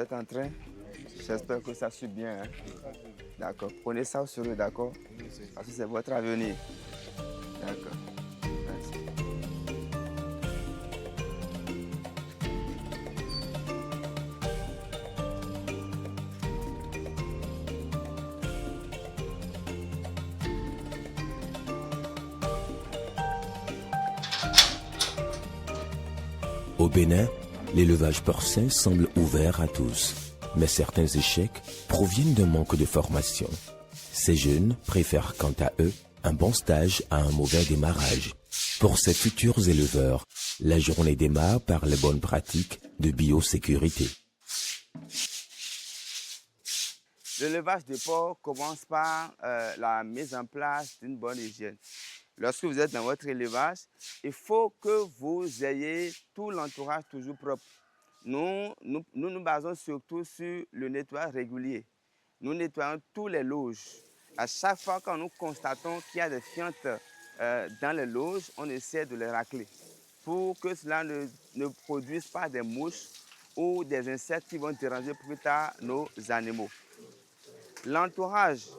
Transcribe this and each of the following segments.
êtes en train? J'espère que ça suit bien. Hein? D'accord. Prenez ça au sérieux, d'accord? Parce que c'est votre avenir. D'accord. Merci. Au Bénin, l'élevage porcin semble ouvert à tous, mais certains échecs proviennent d'un manque de formation. Ces jeunes préfèrent quant à eux un bon stage à un mauvais démarrage. Pour ces futurs éleveurs, la journée démarre par les bonnes pratiques de biosécurité. L'élevage de porc commence par la mise en place d'une bonne hygiène. Lorsque vous êtes dans votre élevage, il faut que vous ayez tout l'entourage toujours propre. Nous basons surtout sur le nettoyage régulier. Nous nettoyons tous les loges. À chaque fois que nous constatons qu'il y a des fientes dans les loges, on essaie de les racler pour que cela ne produise pas des mouches ou des insectes qui vont déranger plus tard nos animaux. L'entourage,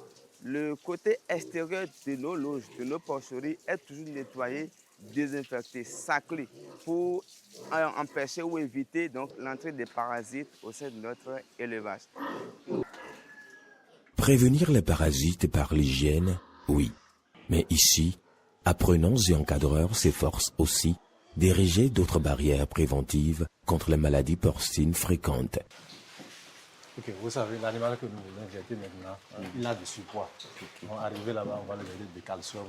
le côté extérieur de nos loges, de nos porcheries est toujours nettoyé, désinfecté, saclé pour empêcher ou éviter donc l'entrée des parasites au sein de notre élevage. Prévenir les parasites par l'hygiène, oui. Mais ici, apprenants et encadreurs s'efforcent aussi d'ériger d'autres barrières préventives contre les maladies porcines fréquentes. Ok, vous savez, l'animal que nous voulons injecter maintenant, il a du surpoids. Donc, arrivé là-bas, on va lui donner du calcium.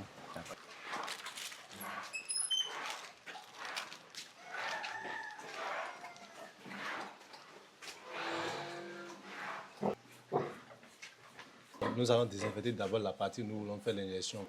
Nous allons désinfecter d'abord la partie où nous voulons faire l'injection.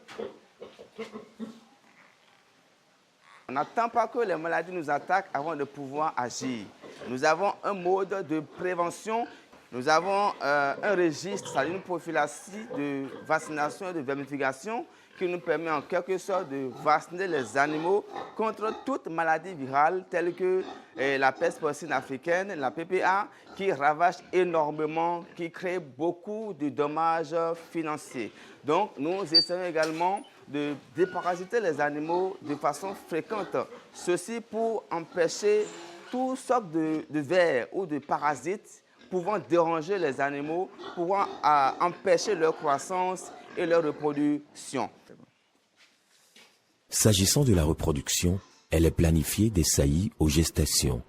On n'attend pas que les maladies nous attaquent avant de pouvoir agir. Nous avons un mode de prévention. Nous avons un registre, c'est-à-dire une prophylaxie de vaccination et de vermification qui nous permet en quelque sorte de vacciner les animaux contre toute maladie virale telle que la peste porcine africaine, la PPA, qui ravage énormément, qui crée beaucoup de dommages financiers. Donc nous essayons également de déparasiter les animaux de façon fréquente. Ceci pour empêcher toutes sortes de vers ou de parasites pouvant déranger les animaux, pouvant empêcher leur croissance et leur reproduction. S'agissant de la reproduction, elle est planifiée des saillies aux gestations.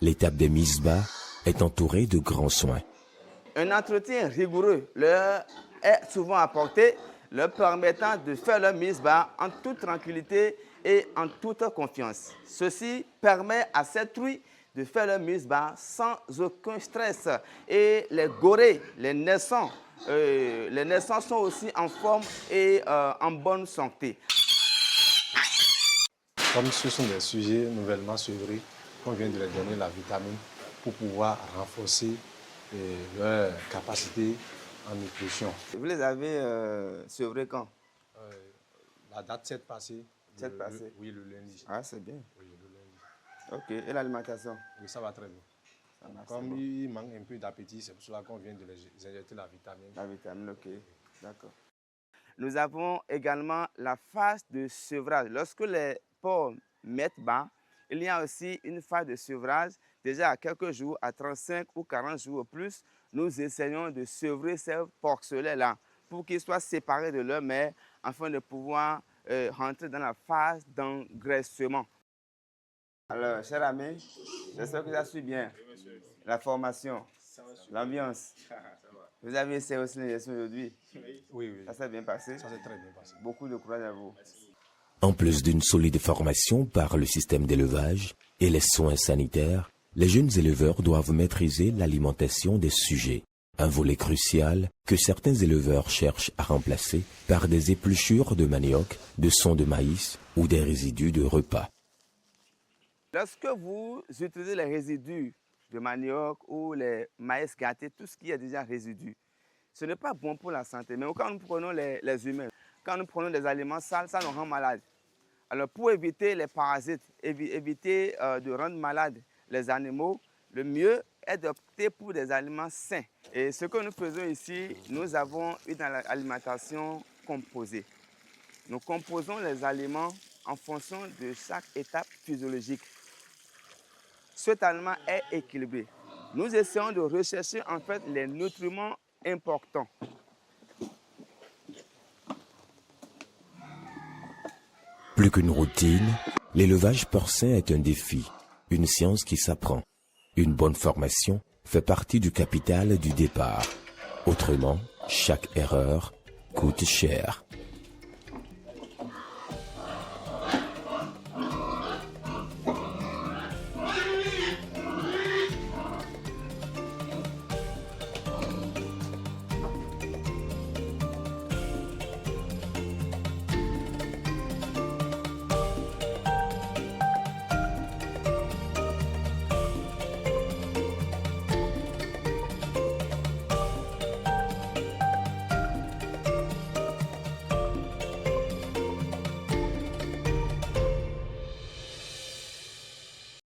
L'étape des mises bas est entourée de grands soins. Un entretien rigoureux leur est souvent apporté, leur permettant de faire leur mise bas en toute tranquillité et en toute confiance. Ceci permet à cette truie de faire leur mise bas sans aucun stress. Et les gorées, les naissants sont aussi en forme et en bonne santé. Comme ce sont des sujets nouvellement sevrés, on vient de leur donner la vitamine pour pouvoir renforcer leur capacité en nutrition. Vous les avez sevrés quand? La date 7 passée. Oui, le lundi. Ah, c'est bien. Oui, le lundi. Ok, et l'alimentation? Oui, ça va très bien. Comme il manque un peu d'appétit, c'est pour cela qu'on vient de les injecter la vitamine. La vitamine, ok. D'accord. Nous avons également la phase de sevrage. Lorsque les porcs mettent bas, il y a aussi une phase de sevrage. Déjà à quelques jours, à 35 ou 40 jours au plus, nous essayons de sevrer ces porcelets-là pour qu'ils soient séparés de leur mère afin de pouvoir rentrer dans la phase d'engraissement. Alors, cher ami, j'espère que ça suit bien. La formation, l'ambiance. Vous avez essayé aussi l'injection aujourd'hui? Oui. Ça s'est bien passé? Ça s'est très bien passé. Beaucoup de courage à vous. En plus d'une solide formation par le système d'élevage et les soins sanitaires, les jeunes éleveurs doivent maîtriser l'alimentation des sujets, un volet crucial que certains éleveurs cherchent à remplacer par des épluchures de manioc, de son de maïs ou des résidus de repas. Lorsque vous utilisez les résidus de manioc ou les maïs gâtés, tout ce qui est déjà résidu, ce n'est pas bon pour la santé. Mais quand nous prenons les humains, quand nous prenons des aliments sales, ça nous rend malades. Alors pour éviter les parasites, éviter de rendre malades les animaux, le mieux est d'opter pour des aliments sains. Et ce que nous faisons ici, nous avons une alimentation composée. Nous composons les aliments en fonction de chaque étape physiologique. Cet aliment est équilibré. Nous essayons de rechercher en fait les nutriments importants. Plus qu'une routine, l'élevage porcin est un défi, une science qui s'apprend. Une bonne formation fait partie du capital du départ. Autrement, chaque erreur coûte cher.